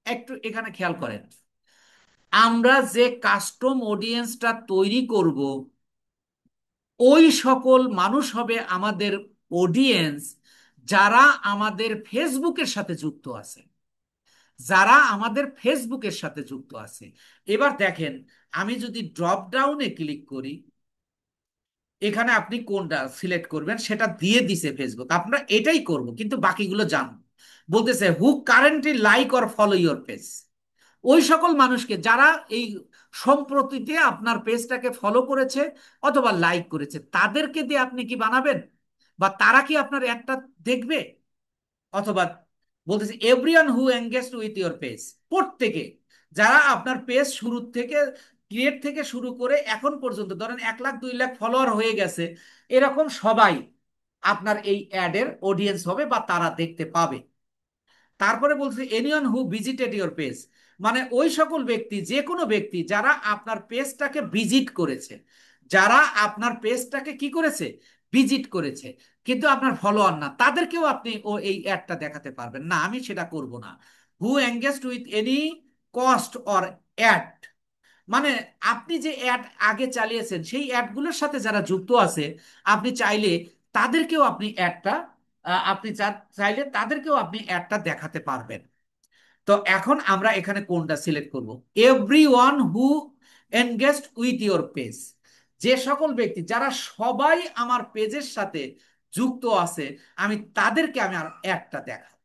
একটু এখানে খেয়াল করেন, আমরা যে কাস্টম অডিয়েন্সটা তৈরি করব, ওই সকল মানুষ হবে আমাদের অডিয়েন্স যারা আমাদের ফেসবুকের সাথে যুক্ত আছে, যারা আমাদের ফেসবুকের সাথে যুক্ত আছে। এবার দেখেন, আমি যদি ড্রপ ডাউনে ক্লিক করি, এখানে আপনি কোনটা সিলেক্ট করবেন সেটা দিয়ে দিছে ফেসবুক, আমরা এটাই করব, কিন্তু বাকিগুলো জানবো। বলতেছে who currently like or follow your page, ওই সকল মানুষকে যারা এই সম্প্রতিতে আপনার পেজটাকে ফলো করেছে অথবা লাইক করেছে, তাদেরকে দিয়ে আপনি কি বানাবেন? বা তারা কি আপনার একটা দেখবে? অথবা বলতেছি everyone who engaged with your page, প্রত্যেকে যারা আপনার পেজ শুরু থেকে, ক্রিয়েট থেকে শুরু করে এখন পর্যন্ত, ধরেন 1 লাখ 2 লাখ ফলোয়ার হয়ে গেছে, এরকম সবাই আপনার এই অ্যাডের অডিয়েন্স হবে বা তারা দেখতে পাবে। তারপরে বলছে anyone who visited your page, মানে ওই সকল ব্যক্তি, যে কোনো ব্যক্তি যারা আপনার পেজটাকে ভিজিট করেছে, যারা আপনার পেজটাকে কি করেছে, ভিজিট করেছে, কিন্তু আপনার ফলোয়ার না, তাদেরকেও আপনি ও এই অ্যাডটা দেখাতে পারবেন না। আমি সেটা করব না। Who engaged with any cost or ad, মানে আপনি যে অ্যাড আগে চালিয়েছেন সেই অ্যাডগুলোর সাথে যারা যুক্ত আছে, আপনি চাইলে তাদেরকেও আপনি অ্যাডটা, আপনি চাইলে তাদেরকেও আপনি অ্যাডটা দেখাতে পারবেন। তো এখন আমরা এখানে কোনটা সিলেক্ট করব? Every one who engaged with your page, যে সকল ব্যক্তি যারা সবাই আমার পেজের সাথে যুক্ত আছে, আমি তাদেরকে আমি আর অ্যাডটা দেখাবো।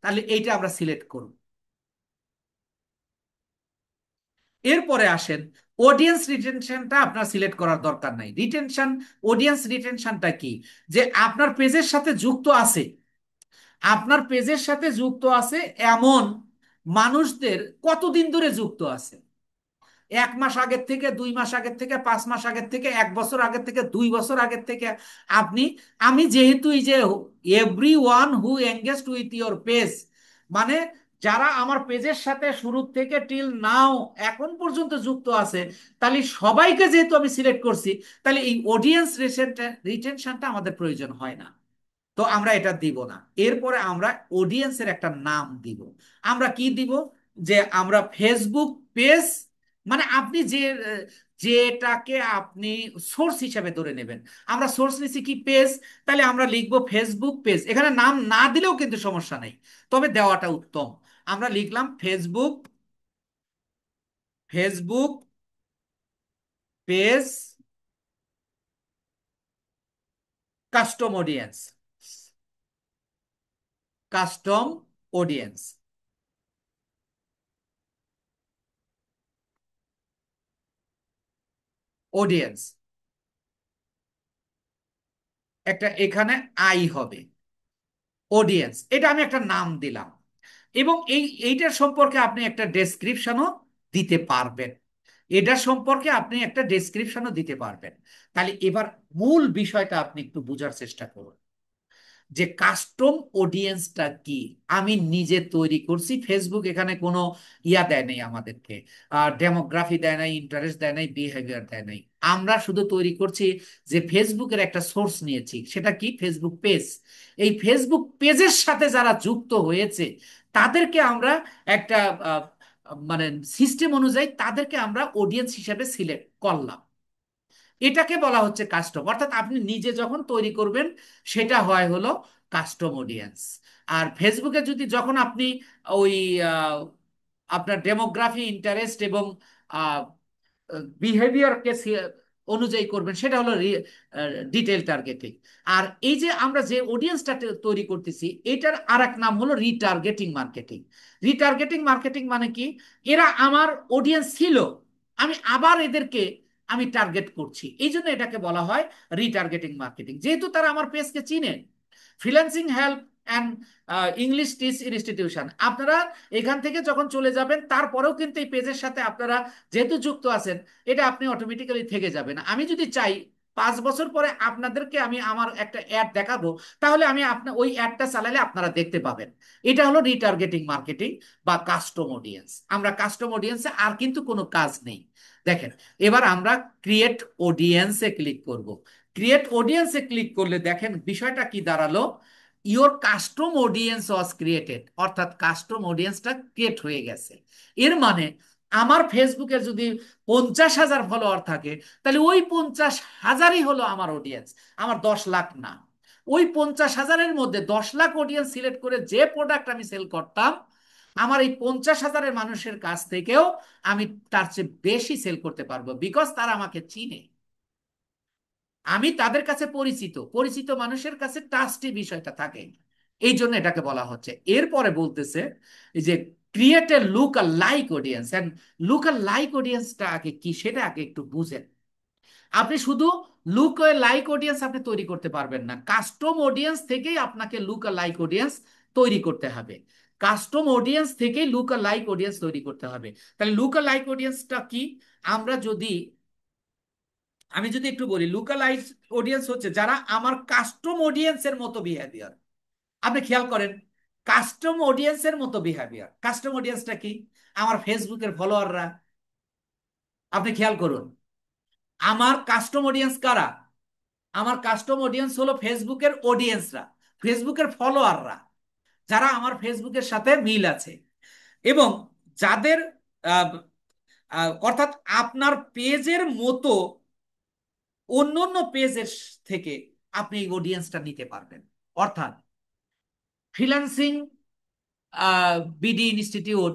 তাহলে এইটা আমরা সিলেক্ট করব। এরপরে আসেন, অডিয়েন্স রিটেনশনটা আপনার সিলেক্ট করার দরকার নাই। রিটেনশন, অডিয়েন্স রিটেনশনটা কি? যে আপনার পেজের সাথে যুক্ত আছে, আপনার পেজের সাথে যুক্ত আছে এমন মানুষদের কতদিন ধরে যুক্ত আছে, 1 মাস আগের থেকে, 2 মাস আগের থেকে, 5 মাস আগের থেকে, 1 বছর আগের থেকে, 2 বছর আগের থেকে। আপনি, আমি যেহেতু এই যে every one who engaged with your page, মানে যারা আমার পেজের সাথে শুরু থেকে টিল নাও এখন পর্যন্ত যুক্ত আছে, তাহলে সবাইকে যেহেতু আমি সিলেক্ট করছি, তাহলে এই অডিয়েন্স রিটেনশনটা আমাদের প্রয়োজন হয় না। তো আমরা এটা দিব না। এরপরে আমরা অডিয়েন্সের একটা নাম দিব। আমরা কি দিব? যে আমরা ফেসবুক পেজ, মানে আপনি যে যেটাকে আপনি সোর্স হিসাবে ধরে নেবেন। আমরা সোর্স নিছি কি, পেজ, তাহলে আমরা লিখবো ফেসবুক পেজ। এখানে নাম না দিলেও কিন্তু সমস্যা নেই, তবে দেওয়াটা উত্তম। আমরা লিখলাম Facebook, Facebook page custom audience, custom audience, audience একটা এখানে আই হবে, অডিয়েন্স, এটা আমি একটা নাম দিলাম। এবং এইটার সম্পর্কে আপনি একটা ডেসক্রিপশনও দিতে পারবেন, এটার সম্পর্কে আপনি একটা ডেসক্রিপশনও দিতে পারবেন। তাহলে এবার মূল বিষয়টা আপনি একটু বোঝার চেষ্টা করুন যে কাস্টম অডিয়েন্সটা কি। আমি নিজে তৈরি করছি, ফেসবুক এখানে কোনো ইয়া দেয় নাই আমাদেরকে, ডেমোগ্রাফি দেয় নাই, ইন্টারেস্ট দেয় নাই, বিহেভিয়ার দেয় নাই। আমরা শুধু তৈরি করছি যে ফেসবুকের একটা সোর্স নিয়েছি, সেটা কি, ফেসবুক পেজ। এই ফেসবুক পেজের সাথে যারা যুক্ত হয়েছে তাদেরকে আমরা একটা আহ, মানে সিস্টেম অনুযায়ী তাদেরকে আমরা অডিয়েন্স হিসেবে সিলেক্ট করলাম। এটাকে বলা হচ্ছে কাস্টম। অর্থাৎ আপনি নিজে যখন তৈরি করবেন সেটা হয় হলো কাস্টম অডিয়েন্স। আর ফেসবুকে যদি যখন আপনি ওই আহ, আপনার ডেমোগ্রাফি, ইন্টারেস্ট এবং বিহেভিয়ারকে অনুযায়ী করবেন, সেটা হলো ডিটেল টার্গেটিং। আর এই যে আমরা যে অডিয়েন্সটা তৈরি করতেছি, এটার আর এক নাম হলো রিটার্গেটিং মার্কেটিং। রিটার্গেটিং মার্কেটিং মানে কি, এরা আমার অডিয়েন্স ছিল, আমি আবার এদেরকে আমি টার্গেট করছি, এই জন্য এটাকে বলা হয় রিটার্গেটিং মার্কেটিং। যেহেতু তারা আমার পেজকে চিনে। Freelancing help and English teach institution, আপনারা এখান থেকে যখন চলে যাবেন তারপরেও কিন্তু এই পেজের সাথে আপনারা যেহেতু যুক্ত আছেন, এটা আপনি অটোমেটিক্যালি থেকে যাবেন। আমি যদি চাই 5 বছর পরে আপনাদেরকে আমি আমার একটা অ্যাড দেখাবো, তাহলে আমি আপনার ওই অ্যাডটা চালালে আপনারা দেখতে পাবেন। এটা হলো রিটার্গেটিং মার্কেটিং বা কাস্টম অডিয়েন্স। আমরা কাস্টম অডিয়েন্সে আর কিন্তু কোনো কাজ নেই। দেখেন, এবার আমরা ক্রিয়েট অডিয়েন্সে ক্লিক করব। ক্রিয়েট অডিয়েন্সে ক্লিক করলে দেখেন বিষয়টা কি দাঁড়ালো, your custom audience was created, অর্থাৎ কাস্টম অডিয়েন্সটা ক্রিয়েট হয়ে গেছে। এর মানে আমার ফেসবুকে যদি 50,000 ফলোয়ার থাকে, তাহলে ওই 50,000ই হলো আমার অডিয়েন্স, আমার 10 লাখ না। ওই 50,000-এর মধ্যে 10 লাখ অডিয়েন্স সিলেক্ট করে যে প্রোডাক্ট আমি সেল করতাম, আমার এই 50,000-এর মানুষের কাছ থেকেও আমি তার চেয়ে বেশি সেল করতে পারবো, বিকজ তারা আমাকে চিনে, আমি তাদের কাছে পরিচিত। পরিচিত মানুষের কাছে ট্রাস্টি বিষয়টা থাকে, এই জন্য এটাকে বলা হচ্ছে। এরপরে বলতেছে এই যে create a lookalike audience. And lookalike অডিয়েন্সটা আগে কি সেটা আগে একটু বুঝেন। আপনি শুধু লুক এ লাইক অডিয়েন্স আপনি তৈরি করতে পারবেন না, কাস্টম অডিয়েন্স থেকেই আপনাকে লুক আ লাইক অডিয়েন্স তৈরি করতে হবে। কাস্টম অডিয়েন্স থেকেই লুক আ লাইক অডিয়েন্স তৈরি করতে হবে। তাহলে লুক আ লাইক অডিয়েন্সটা কি? আমরা যদি আমি যদি একটু বলি, লুকালাইজ অডিয়েন্স হচ্ছে যারা আমার কাস্টম অডিয়েন্সের মতো বিহেভিয়ার। আপনি খেয়াল করেন, কাস্টম অডিয়েন্সের মতো বিহেভিয়ার, কাস্টম অডিয়েন্সটা কি? আমার ফেসবুকের ফলোয়াররা। আপনি খেয়াল করুন, আমার কাস্টম অডিয়েন্স কারা? আমার কাস্টম অডিয়েন্স হলো ফেসবুকের অডিয়েন্সরা, ফেসবুকের ফলোয়াররা, যারা আমার ফেসবুকের সাথে মিল আছে। এবং যাদের অর্থাৎ আপনার পেজের মতো অন্য অন্য পেজের থেকে আপনি এই অডিয়েন্সটা নিতে পারবেন। অর্থাৎ ফ্রিল্যান্সিং বিডি ইনস্টিটিউট,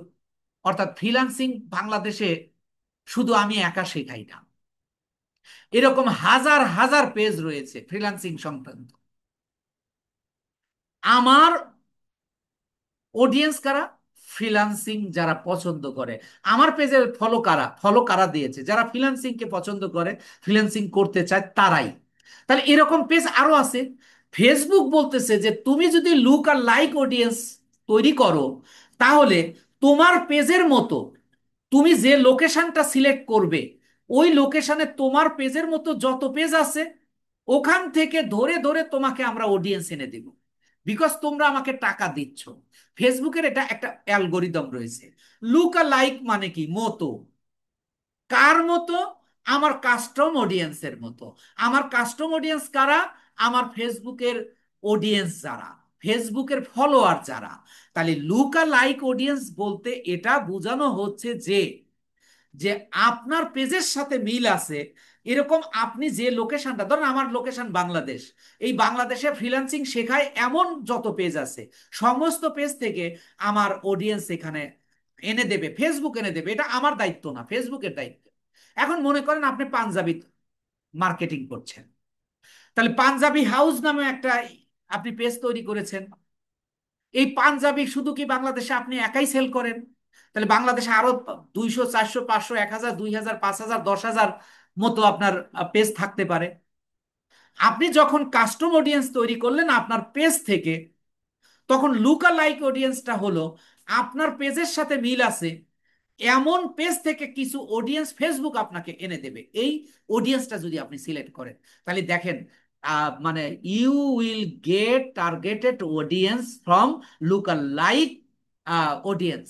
অর্থাৎ ফ্রিল্যান্সিং বাংলাদেশে শুধু আমি একা শেখাই না, এরকম হাজার হাজার পেজ রয়েছে ফ্রিল্যান্সিং সংক্রান্ত। আমার অডিয়েন্স কারা? ফ্রিল্যান্সিং যারা পছন্দ করে। আমার পেজে ফলো কারা দিয়েছে? যারা ফ্রিল্যান্সিং কে পছন্দ করে, ফ্রিল্যান্সিং করতে চায় তারাই। তাহলে এরকম পেজ আরো আছে। ফেসবুক বলতেছে যে তুমি যদি লুক আর লাইক অডিয়েন্স তৈরি করো, তাহলে তোমার পেজের মতো তুমি যে লোকেশনটা সিলেক্ট করবে, ওই লোকেশনে তোমার পেজের মতো যত পেজ আছে, ওখান থেকে ধরে ধরে তোমাকে আমরা অডিয়েন্স এনে দেব, বিকজ তোমরা আমাকে টাকা দিচ্ছ। ফেসবুকের এটা একটা অ্যালগোরিদম রয়েছে। লুক লাইক মানে কি? মতো। কার মতো? আমার কাস্টম অডিয়েন্সের মতো। আমার কাস্টম অডিয়েন্স কারা? আমার ফেসবুকের অডিয়েন্স যারা, ফেসবুকের ফলোয়ার যারা। তাহলে লুক লাইক অডিয়েন্স বলতে এটা বোঝানো হচ্ছে যে যে আপনার পেজের সাথে মিল আছে, এরকম আপনি যে লোকেশনটা ধরেন, আমার লোকেশন বাংলাদেশ, এই বাংলাদেশে ফ্রিল্যান্সিং শেখায় এমন যত পেজ আছে, সমস্ত পেজ থেকে আমার অডিয়েন্স এখানে এনে দেবে, ফেসবুক এনে দেবে। এটা আমার দায়িত্ব না, ফেসবুকের দায়িত্ব। এখন মনে করেন আপনি পাঞ্জাবি মার্কেটিং করছেন, তাহলে পাঞ্জাবি হাউস নামে একটা আপনি পেজ তৈরি করেছেন। এই পাঞ্জাবি শুধু কি বাংলাদেশে আপনি একাই সেল করেন? তাহলে বাংলাদেশে আরো 200, 400, 500, 1,000, 2,000, 5,000, 10,000 মতো আপনার পেজ থাকতে পারে। আপনি যখন কাস্টম অডিয়েন্স তৈরি করলেন আপনার পেজ থেকে, তখন লুকা লাইক অডিয়েন্সটা হলো আপনার পেজের সাথে মিল আছে এমন পেজ থেকে কিছু অডিয়েন্স ফেসবুক আপনাকে এনে দেবে। এই অডিয়েন্সটা যদি আপনি সিলেক্ট করেন, তাহলে দেখেন মানে you will get targeted audience from lookalike audience.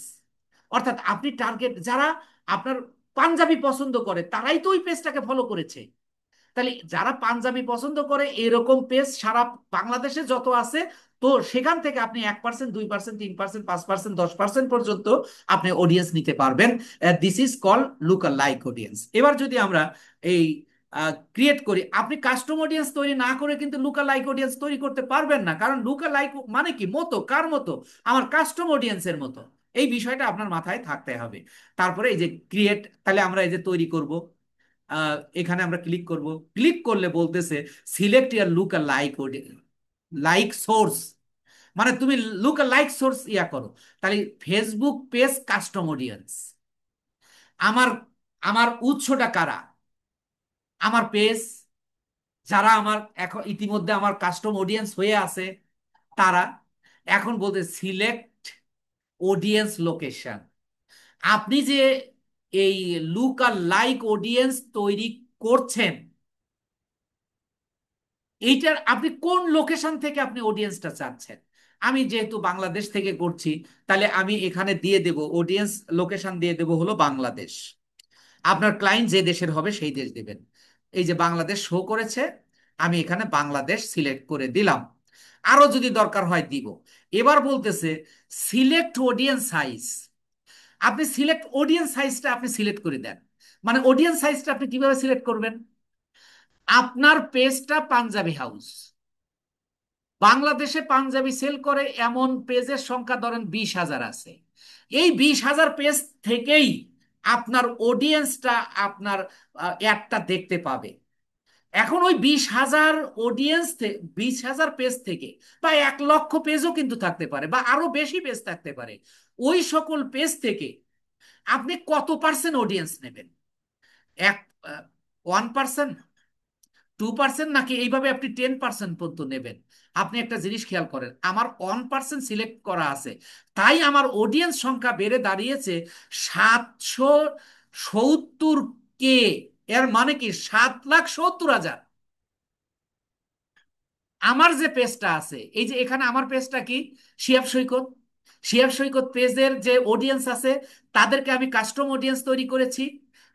অর্থাৎ আপনি টার্গেট যারা আপনার পাঞ্জাবি পছন্দ করে, তারাই তো ওই পেজটাকে ফলো করেছে। তাহলে যারা পাঞ্জাবি পছন্দ করে এরকম পেজ সারা বাংলাদেশে যত আছে, তো সেখান থেকে আপনি 1%, 2%, 3%, 5%, 10% পর্যন্ত আপনি অডিয়েন্স নিতে পারবেন। This is call look like audience. এবার যদি আমরা এই ক্রিয়েট করি, আপনি কাস্টম অডিয়েন্স তৈরি না করে কিন্তু লুকা লাইক অডিয়েন্স তৈরি করতে পারবেন না, কারণ লুকা লাইক মানে কি? মতো। কার মতো? আমার কাস্টম অডিয়েন্সের মতো। এই বিষয়টা আপনার মাথায় থাকতে হবে। তারপরে এই যে ক্রিয়েট, তাহলে আমরা এই যে তৈরি করব, এখানে আমরা ক্লিক করব। ক্লিক করলে বলতেছে সিলেক্ট ইয়ার লুক লাইক লাইক সোর্স, মানে তুমি লুক লাইক সোর্স করো। তাহলে ফেসবুক পেজ কাস্টম অডিয়েন্স। আমার আমার উৎসটা কারা? আমার পেজ, যারা আমার এখন ইতিমধ্যে আমার কাস্টম অডিয়েন্স হয়ে আছে তারা। এখন বলতে সিলেক্ট অডিয়েন্স লোকেশন। আপনি যে এই লুক লাইক অডিয়েন্স তৈরি করছেন, এইটার আপনি কোন লোকেশন থেকে আপনি অডিয়েন্সটা চাচ্ছেন। আমি যেহেতু বাংলাদেশ থেকে করছি, তাহলে আমি এখানে দিয়ে দেব অডিয়েন্স লোকেশন দিয়ে দেব হলো বাংলাদেশ। আপনার ক্লায়েন্ট যে দেশের হবে সেই দেশ দিবেন। এই যে বাংলাদেশ শো করেছে, আমি এখানে বাংলাদেশ সিলেক্ট করে দিলাম। আরো যদি দরকার হয় দিব। এবার বলতেছে সিলেক্ট অডিয়েন্স সাইজ। আপনি সিলেক্ট অডিয়েন্স সাইজটা আপনি সিলেক্ট করে দেন। মানে অডিয়েন্স সাইজটা আপনি কিভাবে সিলেক্ট করবেন? আপনার পেজটা পাঞ্জাবি হাউস, বাংলাদেশে পাঞ্জাবি সেল করে এমন পেজের সংখ্যা ধরেন 20,000 আছে। এই 20,000 পেজ থেকেই আপনার অডিয়েন্সটা আপনার অ্যাডটা দেখতে পাবে। এখন ওই 20,000 অডিয়েন্স, 20,000 পেজ থেকে বা 1 লক্ষ পেজও কিন্তু থাকতে পারে বা আরো বেশি পেজ থাকতে পারে। ওই সকল পেজ থেকে আপনি কত পার্সেন্ট অডিয়েন্স নেবেন? এক 1%, 2%, নাকি এইভাবে আপনি 10% পর্যন্ত নেবেন? আপনি একটা জিনিস খেয়াল করেন, আমার 1% সিলেক্ট করা আছে, তাই আমার অডিয়েন্স সংখ্যা বেড়ে দাঁড়িয়েছে 770 কে। এর মানে কি 7,70,000। আমার যে পেজটা আছে, এই যে এখানে আমার পেজটা কি, শিহাব সৈকত। শিহাব সৈকত পেজের যে অডিয়েন্স আছে, তাদেরকে আমি কাস্টম অডিয়েন্স তৈরি করেছি।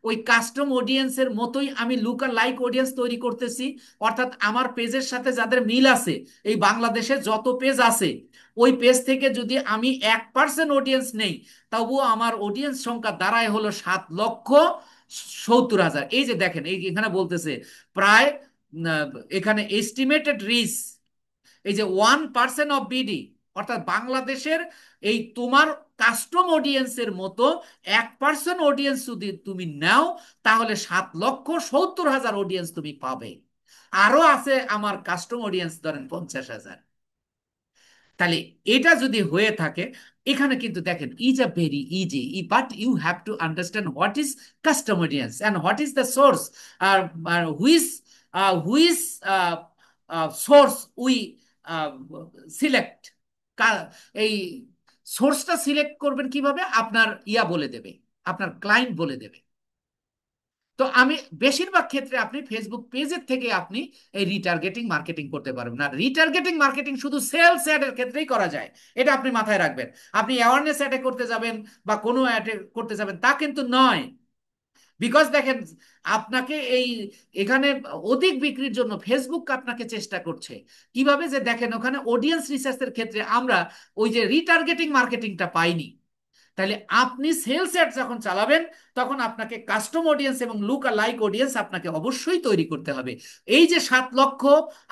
ওই কাস্টম অডিয়েন্সের মতোই আমি লুক আর লাইক অডিয়েন্স তৈরি করতেছি। অর্থাৎ আমার পেজের সাথে যাদের মিল আছে, এই বাংলাদেশে যত পেজ আছে, ওই পেজ থেকে যদি আমি 1% অডিয়েন্স নেই, তবুও আমার অডিয়েন্স সংখ্যা দাঁড়ায় হলো 7,70,000। এই যে দেখেন, এই এখানে বলতেছে প্রায় এখানে এস্টিমেটেড রিচ, এই যে 1% অফ বিডি, অর্থাৎ বাংলাদেশের এই তোমার কাস্টম অডিয়েন্সের মতো 1% অডিয়েন্স যদি তুমি নাও, তাহলে 7,70,000 অডিয়েন্স তুমি পাবে। আরো আছে আমার কাস্টম অডিয়েন্স ধরেন 50,000। তাহলে এটা যদি হয়ে থাকে, এখানে কিন্তু দেখেন is a very easy, but you have to understand what is custom audience and what is the source, আর which which source we select. এই সোর্সটা সিলেক্ট করবেন কিভাবে, আপনার ইয়া বলে দেবে, আপনার ক্লায়েন্ট বলে দেবে। তো আমি বেশিরভাগ ক্ষেত্রে আপনি ফেসবুক পেজের থেকে আপনি এই রিটার্গেটিং মার্কেটিং করতে পারবেন না। রিটার্গেটিং মার্কেটিং শুধু সেলস অ্যাডের ক্ষেত্রেই করা যায়, এটা আপনি মাথায় রাখবেন। আপনি অ্যাওয়ারনেস অ্যাডে করতে যাবেন বা কোনো অ্যাডে করতে যাবেন তা কিন্তু নয়। বিকজ দেখেন, আপনাকে এই এখানে অধিক বিক্রির জন্য ফেসবুক আপনাকে চেষ্টা করছে কিভাবে, যে দেখেন ওখানে অডিয়েন্স রিসার্চের ক্ষেত্রে আমরা ওই যে রিটার্গেটিং মার্কেটিংটা পাইনি। তাহলে আপনি সেলস অ্যাড যখন চালাবেন, তখন আপনাকে কাস্টম অডিয়েন্স এবং লুক আর লাইক অডিয়েন্স আপনাকে অবশ্যই তৈরি করতে হবে। এই যে 7 লক্ষ,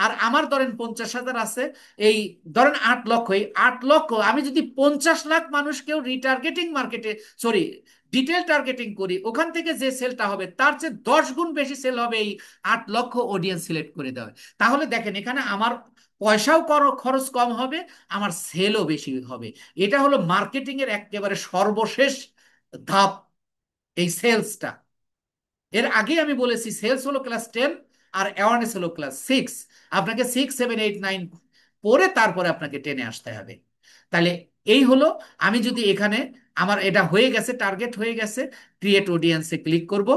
আর আমার ধরেন 50,000 আছে, এই ধরেন 8 লক্ষ, এই 8 লক্ষ আমি যদি 50 লাখ মানুষকেও রিটার্গেটিং মার্কেটে, সরি, ডিটেল টার্গেটিং করি, ওখান থেকে যে সেলটা হবে তার চেয়ে 10 গুণ বেশি সেল হবে এই 8 লক্ষ অডিয়েন্স সিলেক্ট করে দেওয়া। তাহলে দেখেন এখানে আমার পয়সাও খরচ কম হবে, আমার সেলও বেশি হবে। এটা হলো মার্কেটিং এর একেবারে সর্বশেষ ধাপ, এই সেলসটা। এর আগে আমি বলেছি সেলস হলো ক্লাস 10, আর অ্যাওয়ারনেস হলো ক্লাস 6। আপনাকে 6, 7, 8, 9 পরে তারপরে আপনাকে 10-এ আসতে হবে। তাহলে এই হলো, আমি যদি এখানে আমার এটা হয়ে গেছে, টার্গেট হয়ে গেছে, ক্রিয়েট অডিয়েন্সে ক্লিক করব।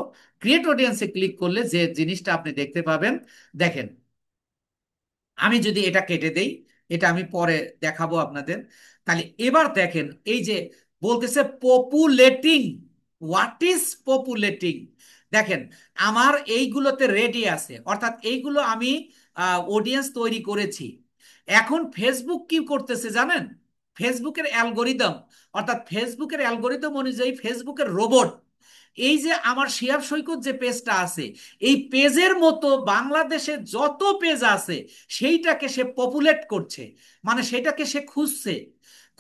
ক্রিয়েট অডিয়েন্সে ক্লিক করলে যে জিনিসটা আপনি দেখতে পাবেন, দেখেন, আমি যদি এটা কেটে দেই, এটা আমি পরে দেখাবো আপনাদের। তাহলে এবার দেখেন, এই যে বলতেছে পপুলেটিং, হোয়াট ইজ পপুলেটিং। দেখেন আমার এইগুলোতে রেডি আছে, অর্থাৎ এইগুলো আমি অডিয়েন্স তৈরি করেছি। এখন ফেসবুক কি করতেছে জানেন? ফেসবুকের অ্যালগোরিদম, অর্থাৎ ফেসবুকের অ্যালগোরিদম অনুযায়ী ফেসবুকের রোবট, এই যে আমার শিহাব সৈকত যে পেজটা আছে, এই পেজের মতো বাংলাদেশে যত পেজ আছে সেইটাকে সে পপুলেট করছে। মানে সেটাকে সে খুঁজছে,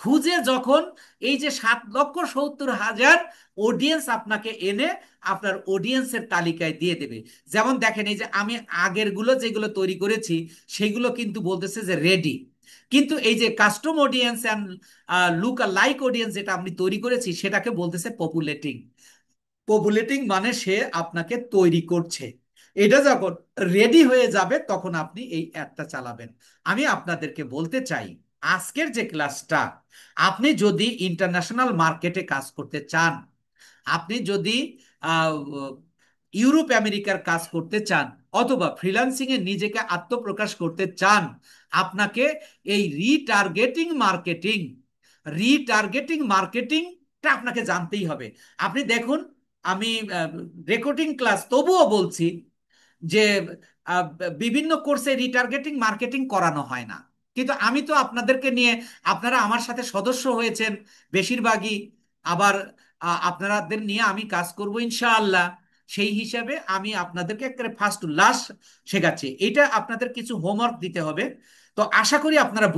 খুঁজে যখন এই যে 7,70,000 অডিয়েন্স আপনাকে এনে আপনার অডিয়েন্সের তালিকায় দিয়ে দেবে। যেমন দেখেন, এই যে আমি আগের গুলো যেগুলো তৈরি করেছি, সেগুলো কিন্তু বলতেছে যে রেডি, কিন্তু এই যে custom audience and look like audience যেটা আমি তৈরি করেছি, সেটাকে বলতেছে পপুলেটিং। পপুলেটিং মানে সে আপনাকে তৈরি করছে। এটা যখন রেডি হয়ে যাবে, তখন আপনি এই অ্যাডটা চালাবেন। আমি আপনাদেরকে বলতে চাই, আজকের যে ক্লাসটা, আপনি যদি ইন্টারন্যাশনাল মার্কেটে কাজ করতে চান, আপনি যদি ইউরোপ আমেরিকার কাজ করতে চান অথবা ফ্রিল্যান্সিং এ নিজেকে আত্মপ্রকাশ করতে চান, আপনাকে এই রিটার্গেটিংটা আপনাকে জানতেই হবে। আপনি দেখুন, আমি রেকর্ডিং ক্লাস তবুও বলছি যে আহ, বিভিন্ন কোর্সে রিটার্গেটিং মার্কেটিং করানো হয় না, কিন্তু আমি তো আপনাদেরকে নিয়ে, আপনারা আমার সাথে সদস্য হয়েছেন বেশিরভাগই, আবার আপনাদের নিয়ে আমি কাজ করব ইনশাআল্লাহ। সেই হিসাবে আমি আপনাদেরকে একেবারে ফার্স্ট টু লাস্ট শেখাচ্ছি। এটা আপনাদের কিছু হোমওয়ার্ক দিতে হবে। তো আশা করি আপনারা